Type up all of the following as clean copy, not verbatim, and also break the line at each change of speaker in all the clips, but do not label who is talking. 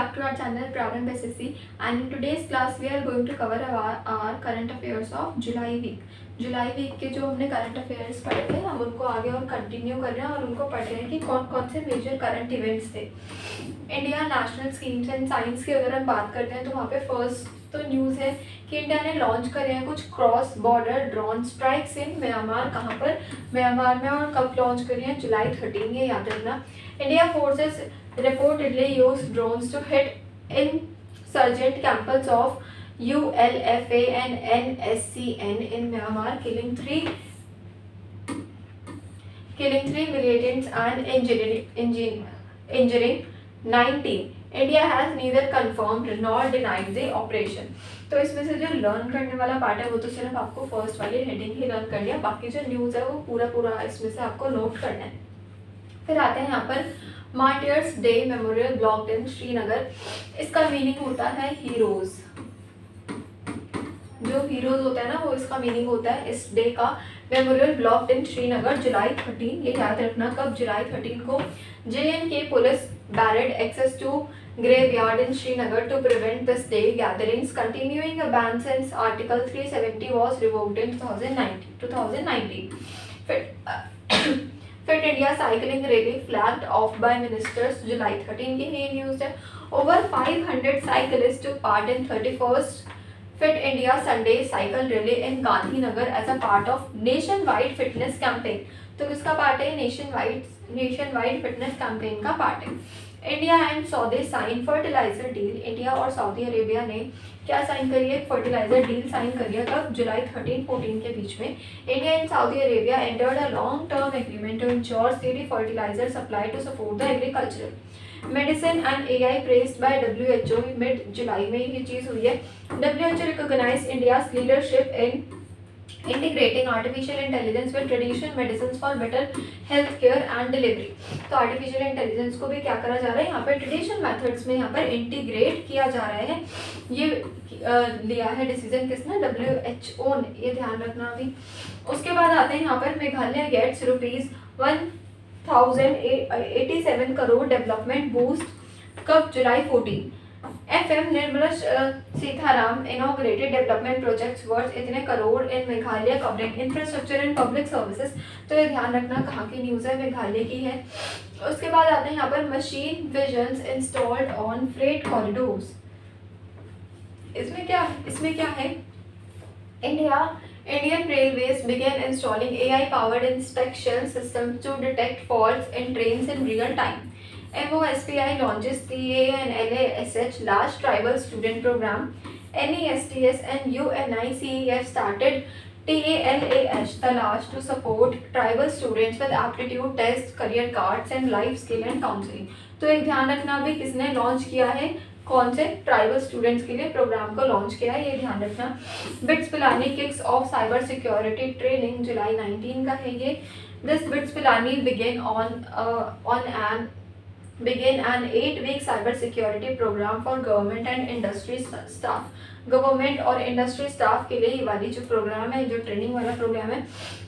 back to our channel Prarambh SSC, and in today's class we are going to cover our current affairs of July week. जुलाई week के जो हमने current affairs पढ़े थे हम उनको आगे और कंटिन्यू कर रहे हैं और उनको पढ़ रहे हैं कि कौन कौन से मेजर करंट इवेंट्स थे. India national schemes and science की अगर हम बात करते हैं तो वहाँ पे फर्स्ट तो न्यूज़ है कि इंडिया ने लॉन्च करे हैं कुछ cross border drone strikes in Myanmar. कहाँ पर? म्यांमार में. और कब लॉन्च करी हैं? जुलाई 13. ये याद रखना. India forces reportedly used drones to hit insurgent camps of ULFA and NSCN in Myanmar, killing three militants and injuring 19. India has neither confirmed nor denied the operation. तो इसमें से जो लर्न करने वाला पार्ट है वो तो सिर्फ आपको फर्स्ट वाली हेडिंग ही लर्न कर लिया, बाकी जो न्यूज़ है वो पूरा इसमें से आपको नोट करना है. फिर आते हैं यहाँ पर martyrs day memorial block in Srinagar. इसका मीनिंग होता है हीरोज. जो हीरोज होता है ना वो इसका मीनिंग होता है इस डे का. मेमोरियल ब्लॉक इन श्रीनगर जुलाई 13. ये याद रखना कब? जुलाई 13 को. JNK police barred access to graveyard in Srinagar to prevent this day gatherings, continuing a ban since Article 370 was revoked in 2019. Fit India cycling rally flagged off by ministers. July 13 की ही news है. Over 500 cyclists took part in 31st Fit India Sunday cycle rally in Gandhinagar as a part of nationwide fitness campaign. तो किसका part है? Nationwide fitness campaign का part है. India and Saudi sign fertilizer deal. India और Saudi Arabia ने क्या sign करी है? फर्टिलाइजर डील साइन करी है. कब? जुलाई 13-14 के बीच में. India and Saudi Arabia entered a long term agreement to ensure steady fertiliser supply to support the agriculture. Medicine and AI praised by WHO. Mid July में ये चीज़ हुई है. WHO recognise India's leadership in integrating artificial intelligence with traditional medicines for better health care and delivery. तो artificial intelligence को भी क्या करा जा रहा है यहाँ पर? traditional methods में यहाँ पर इंटीग्रेट किया जा रहा है. ये लिया है डिसीजन किसने? WHO ने. ये ध्यान रखना अभी. उसके बाद आते हैं यहाँ पर Meghalaya gets ₹1087 crore development boost. कब? जुलाई 14. FM Nirmala Sitaram inaugurated development projects worth इतने crore in Meghalaya covering infrastructure and public services. तो ये ध्यान रखना कहाँ की न्यूज़ है? मेघालय की है. उसके बाद आते हैं यहाँ पर machine visions installed on freight corridors. इसमें क्या है? Indian Railways began installing AI powered inspection systems to detect faults in trains in real time. MOSPI launches TAA and LASH large tribal student program. NESTS and UNICEF started TALASH Talash to support tribal students with aptitude tests, career cards and life skill and counseling. तो एक ध्यान रखना अभी किसने launch किया है? कौन से? ट्राइबल स्टूडेंट्स के लिए प्रोग्राम को लॉन्च किया है. ये ध्यान रखना. BITS Pilani kicks off cyber security training. जुलाई 19 का है ये. This BITS Pilani begin an 8-week cyber security program for government and industry staff. Government और इंडस्ट्री स्टाफ के लिए ये वाली जो प्रोग्राम है, जो ट्रेनिंग वाला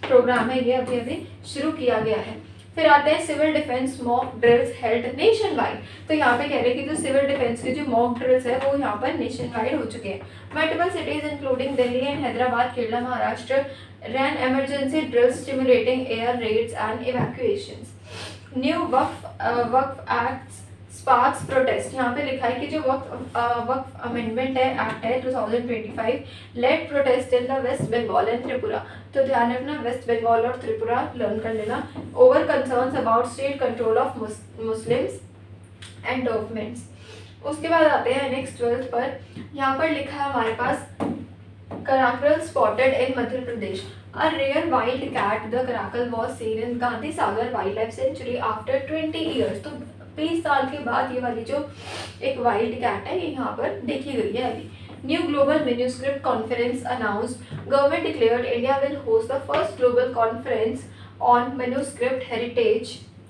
प्रोग्राम है ये अभी शुरू किया गया है. फिर आते हैं civil defence mock drills held nationwide. तो यहाँ पे कह रहे हैं कि जो सिविल डिफेंस के जो मॉक ड्रिल्स है वो यहाँ पर नेशन वाइड हो चुके हैं. Multiple cities including Delhi and Hyderabad, Kerala, Maharashtra ran emergency drills stimulating air raids and evacuations. New Waqf act sparks protest. यहाँ पे लिखा है कि जो वक्फ अमेंडमेंट है एक्ट है 2025 let protest in the West Bengal and Tripura. तो ध्यान रखना वेस्ट बंगाल और त्रिपुरा लर्न कर लेना. Over concerns about state control of Muslims and documents. उसके बाद आते हैं नेक्स्ट 12th पर. यहाँ पर लिखा है हमारे पास caracal spotted in Madhya Pradesh. A rare wild cat, the caracal, was seen in Gandhi Sagar Wildlife Sanctuary after 20 years. तो 20 साल के बाद ये वाली जो एक वाइल्ड कैट है ये यहाँ पर देखी गई है अभी. New global manuscript conference announced. Government declared India will host the first global conference on manuscript heritage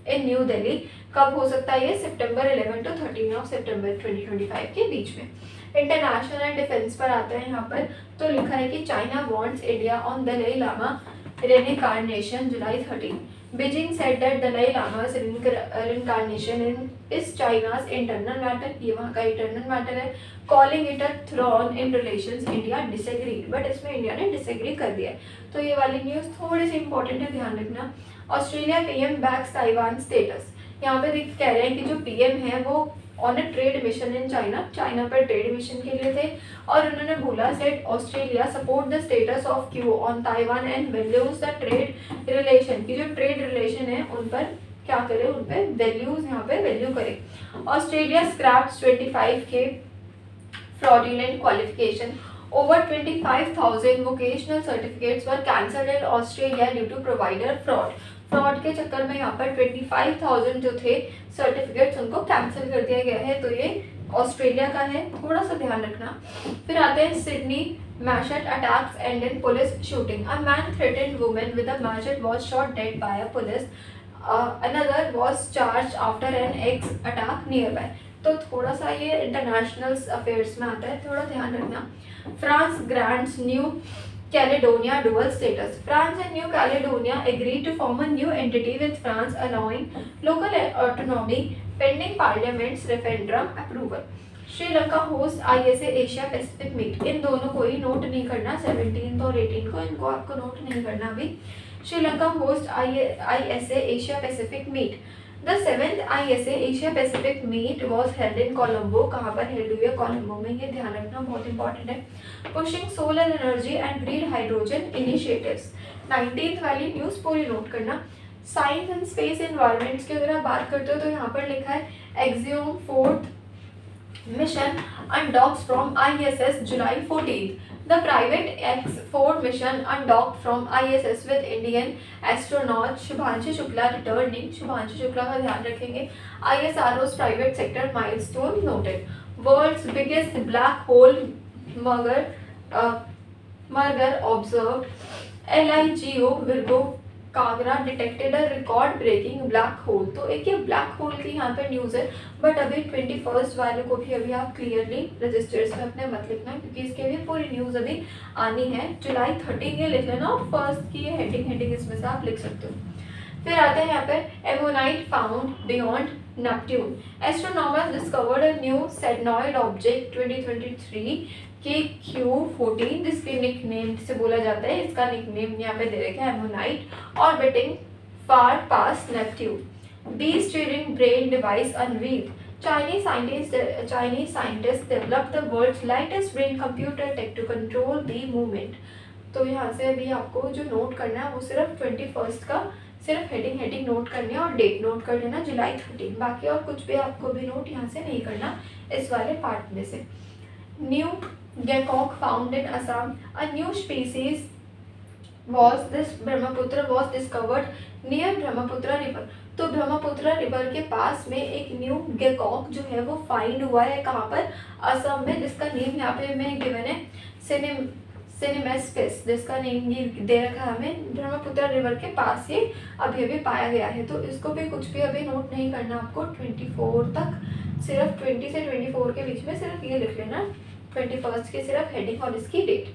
in new Delhi. कब हो सकता है ये? सितंबर 11 to 13 ऑफ सितंबर 2025 के बीच में. इंटरनेशनल एंड डिफेंस पर आता है यहाँ पर. तो लिखा है कि China wants India on Dalai Lama reincarnation, July 13. Beijing said that Dalai Lama's reincarnation is China's internal matter, ये वहाँ का internal matter है, calling it a thorn in relations. India disagreed, but इसमें इंडिया ने disagree कर दिया है. तो ये वाली न्यूज़ थोड़ी सी important है, ध्यान रखना. Australia PM backs Taiwan status. यहाँ पे कह रहे हैं कि जो पीएम है वो on a trade mission in China पर ट्रेड मिशन के लिए थे और उन्होंने बोला set Australia support the status of Q on Taiwan and values the trade relation की जो ट्रेड रिलेशन है उन पर क्या करे, उन पर वैल्यूज यहाँ पे वैल्यू करे. ऑस्ट्रेलिया स्क्रैप्स 25 के fraudulent qualification. Over 25,000 vocational certificates were cancelled in Australia due to provider fraud. Fraud के चक्कर में यहाँ पर 25,000 जो थे सर्टिफिकेट्स उनको कैंसिल कर दिया गया है. तो ये ऑस्ट्रेलिया का है, थोड़ा सा ध्यान रखना. फिर आते हैं Sydney machete attacks and in police shooting. A man threatened women with a machete was shot dead by a police. Another was charged after an axe attack nearby. तो थोड़ा सा ये इंटरनेशनल अफेयर्स में आता है, थोड़ा ध्यान रखना. France grants new Caledonia dual status. France and New Caledonia agreed to form a new entity with France allowing local autonomy pending Parliament's referendum approval. Sri Lanka host ISA Asia Pacific meet. इन दोनों को ही note नहीं करना, 17 और 18 को, इनको आपको note नहीं करना अभी. Sri Lanka host ISA Asia Pacific meet. The 7th ISA Asia Pacific meet was held in Colombo. कहाँ पर हेल्ड हुई है? कोलंबो में. ये ध्यान रखना, बहुत इंपॉर्टेंट है. Pushing solar energy and green hydrogen initiatives. 19th वाली न्यूज़ पूरी नोट करना. साइंस एंड स्पेस एनवायरमेंट्स की अगर आप बात करते हो तो यहाँ पर लिखा है axiom 4th mission undocks from ISS July 14th. The private X4 mission undocked from ISS with Indian astronaut Shubhanshu Shukla returning. Shubhanshu Shukla का ध्यान रखेंगे. ISRO's private sector milestone noted. World's biggest black hole merger observed. LIGO Virgo KAGRA detected a record breaking black hole. तो एक ये black hole की यहाँ पर news है, बट अभी 21st वाले को भी अभी आप क्लियरली रजिस्टर्स में अपने मत लिखना क्योंकि इसके भी पूरी न्यूज़ अभी आनी है. जुलाई 13 ये लिख लेना और फर्स्ट की ये हेडिंग इसमें से आप लिख सकते हो. फिर आते हैं यहाँ पर ammonite found beyond Neptune. Astronomers discovered a new sednoid object 2023 के Q14 जिसके निकनेम से बोला जाता है, इसका निकनेम यहाँ पे दे रखा है ammonite. Orbiting far past Neptune. B steering brain device unveiled. Chinese scientists developed the world's lightest brain computer tech to control bee movement. तो यहाँ से अभी आपको जो नोट करना है वो सिर्फ 21st का सिर्फ हेडिंग नोट करनी है और डेट नोट कर लेना जुलाई 13. बाकी और कुछ भी आपको भी नोट यहाँ से नहीं करना इस वाले पार्ट में से. New geckos found in Assam. A new species Brahmaputra was discovered near Brahmaputra river. तो ब्रह्मपुत्र रिवर के पास में एक न्यू गेकॉक जो है वो फाइंड हुआ है. कहाँ पर? असम में, जिसका नेम यहाँ पे मैं गिवन है सिनेमेस्पिस, जिसका नेम ये दे रखा है हमें. ब्रह्मपुत्र रिवर के पास ये अभी पाया गया है. तो इसको भी कुछ भी अभी नोट नहीं करना आपको 24 तक, सिर्फ 20 से 24 के बीच में सिर्फ ये लिख लेना 21st की सिर्फ हेडिंग और इसकी डेट.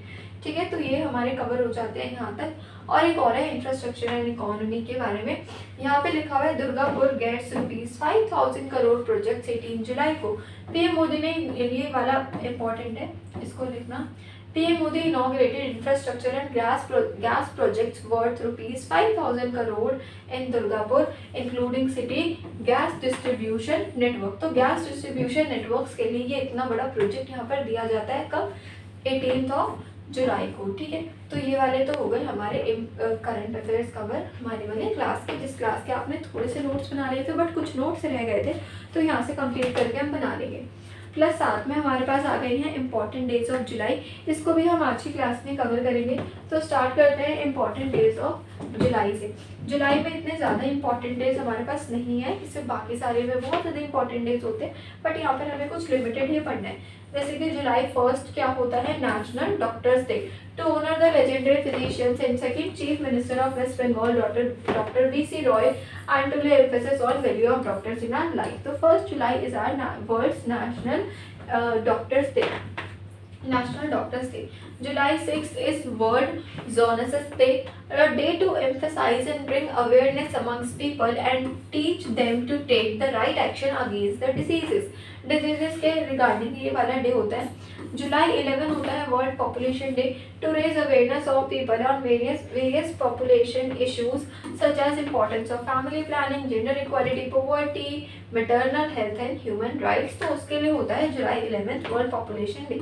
ठीक है, तो ये हमारे कवर हो जाते हैं यहाँ तक. और एक और है इंफ्रास्ट्रक्चर एंड इकोनॉमी के बारे में. यहाँ पे लिखा हुआ है दुर्गापुर गेट्स ₹5,000 करोड़ प्रोजेक्ट 18 जुलाई को. पीएम मोदी ने, ये वाला इम्पोर्टेंट है, इसको लिखना. PM Modi inaugurated infrastructure and gas projects worth ₹5,000 crore in Durgapur including city gas distribution network. तो गैस डिस्ट्रीब्यूशन नेटवर्क्स के लिए ये इतना बड़ा प्रोजेक्ट यहाँ पर दिया जाता है कब? 18 जुलाई को. ठीक है, तो ये वाले तो हो गए हमारे करंट अफेयर्स कवर हमारे वाले क्लास के, जिस क्लास के आपने थोड़े से नोट्स बना लिए थे बट कुछ नोट्स रह गए थे तो यहाँ से कंप्लीट करके हम बना लेंगे. प्लस साथ में हमारे पास आ गई हैं इंपॉर्टेंट डेज ऑफ जुलाई. इसको भी हम आज की क्लास में कवर करेंगे. तो स्टार्ट करते हैं इंपॉर्टेंट डेज ऑफ जुलाई से. जुलाई में इतने ज़्यादा इंपॉर्टेंट डेज हमारे पास नहीं है, इससे बाकी सारे में बहुत ज़्यादा इंपॉर्टेंट डेज होते हैं, बट यहाँ पर हमें कुछ लिमिटेड ही पढ़ना है. जैसे कि जुलाई 1 क्या होता है? National Doctors Day to honour the legendary physicians and second chief minister of West Bengal doctor VC Roy and to lay emphasis on value of doctors in our life. So 1st July is our world's national doctors day. National Doctors Day. July 6th is World Zoonosis Day, a day to emphasize and bring awareness amongst people and teach them to take the right action against the diseases. Diseases के regarding ये वाला day होता है. July 11 होता है World Population Day to raise awareness of people on various population issues such as importance of family planning, gender equality, poverty, maternal health and human rights. तो उसके लिए होता है July 11th World Population Day.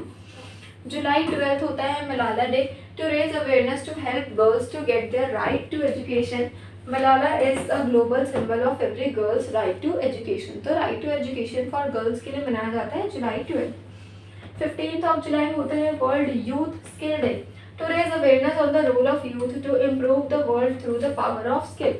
July 12th होता है Malala day to raise awareness to help girls to get their right to education. Malala is a global symbol of every girl's right to education. तो right to education for girls के लिए मनाया जाता है July 12th. 15th of July होता है World Youth Skill Day to raise awareness on the role of youth to improve the world through the power of skill.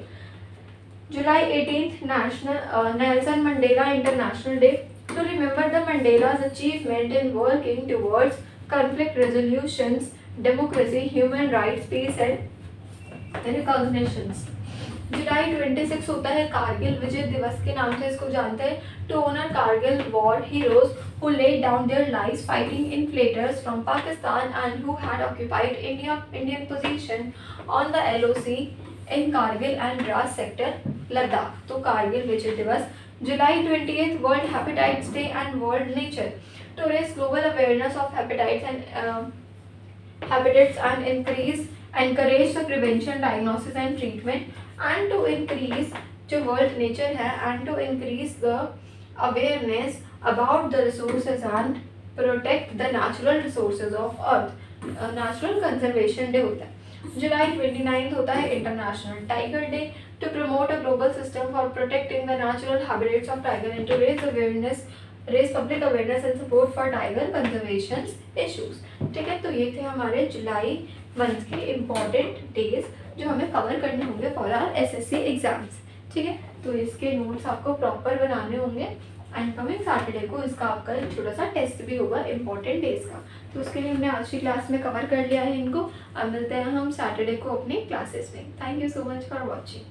July 18th Nelson Mandela International Day to remember the Mandela's achievement in working towards conflict resolutions, democracy, human rights, peace and recognitions. July 26 होता है कारगिल विजय दिवस के नाम से इसको जानते हैं. To honor Kargil war heroes who laid down their lives fighting infiltrators from Pakistan and who had occupied Indian position on the LOC in Kargil and Dras sector, Ladakh. तो कारगिल विजय दिवस. July 28th World Hepatitis Day and World Nature to raise global awareness of hepatitis and encourage the prevention, diagnosis and treatment, and to increase जो world nature है and to increase the awareness about the resources and protect the natural resources of earth. Natural conservation day होता है. July 29th होता है International Tiger Day to promote a global system for protecting the natural habitats of tiger and to raise public awareness and support for tiger conservation issues. ठीक है, तो ये थे हमारे जुलाई मंथ के इम्पॉर्टेंट डेज जो हमें कवर करने होंगे फॉर आवर एसएससी एग्जाम्स. ठीक है, तो इसके नोट्स आपको प्रॉपर बनाने होंगे एंड कमिंग सैटरडे को इसका आपका एक छोटा सा टेस्ट भी होगा इम्पॉर्टेंट डेज का. तो उसके लिए हमने आज की क्लास में कवर कर लिया है इनको. अब मिलते हैं हम सैटरडे को अपनी क्लासेस में. Thank you so much for watching.